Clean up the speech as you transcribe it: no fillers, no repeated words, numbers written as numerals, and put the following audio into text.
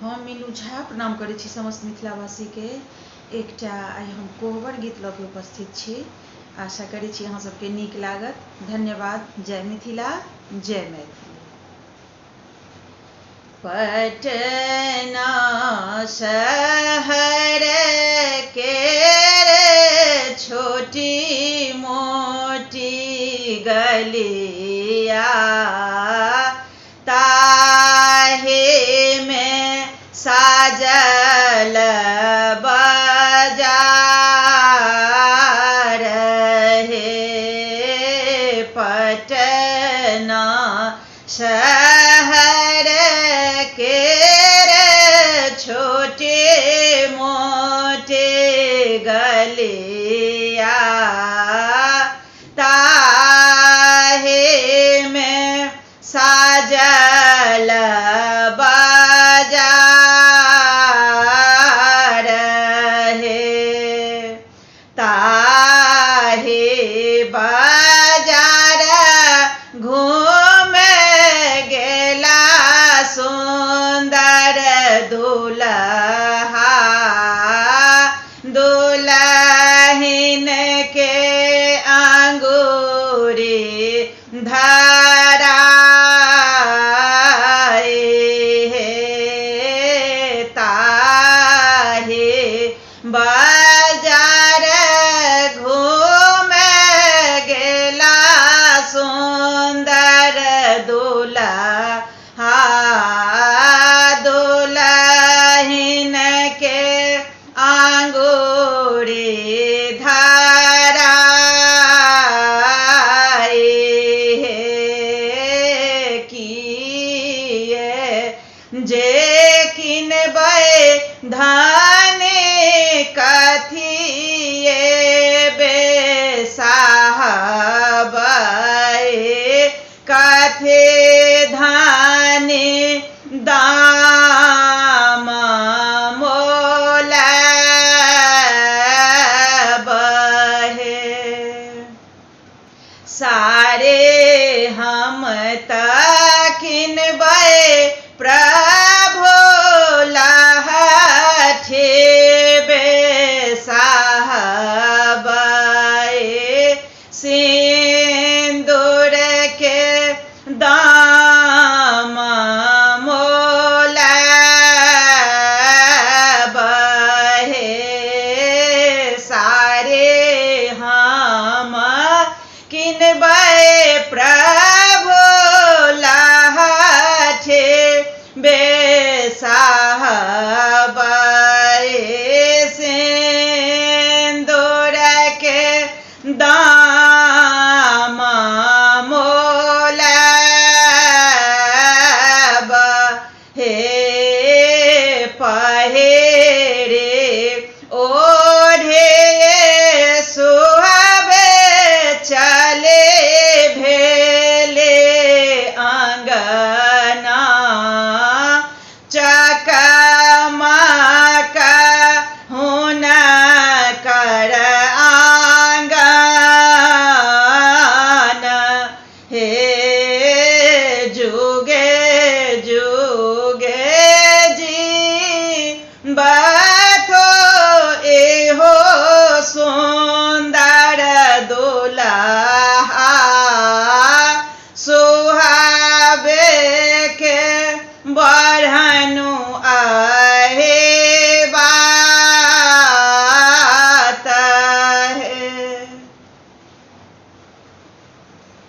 हम मीनू झा प्रणाम करै छी समस्त मिथिलावासी के। एकटा आइ हम कोहबर गीत लऽ के उपस्थित छी। आशा करै छी अहाँ सबके नीक लागत। धन्यवाद। जय मिथिला, जय मैथिली। पटना शहर के छोटी मोटी गलिया, ताहे में साजल बाजार है। पटना शहर के छोटे मोटे गलिया, ताहे में साजल बाजार है। ताहे बाजार घूम गेला सुंदर दुल्हा, दुल्हिन के अंगूरी धराए है। ताहे बाजार घूम गेला सुंदर दुल्हा, दुल्हिन के अंगूरी धराए है। किए जे किनबै धाने कथिए बेसाहबै, कथे धाने दाम मोलबै। सारे हम किनबै प्रभु लहठी बेसाहबै, सिंदूर के दाम मोलबै। सारे हम किनबै प्रभु लहठी बेसाहबै, सिंदूर के दाम मोलबै। पहिरे ओढ़े सुहावे चले भेले अंगना, चकमक हुनकर आंगन हे। जुगे जुगे जी बथो एहो सुंदर दुल्हा, सुहावे के बढ़नु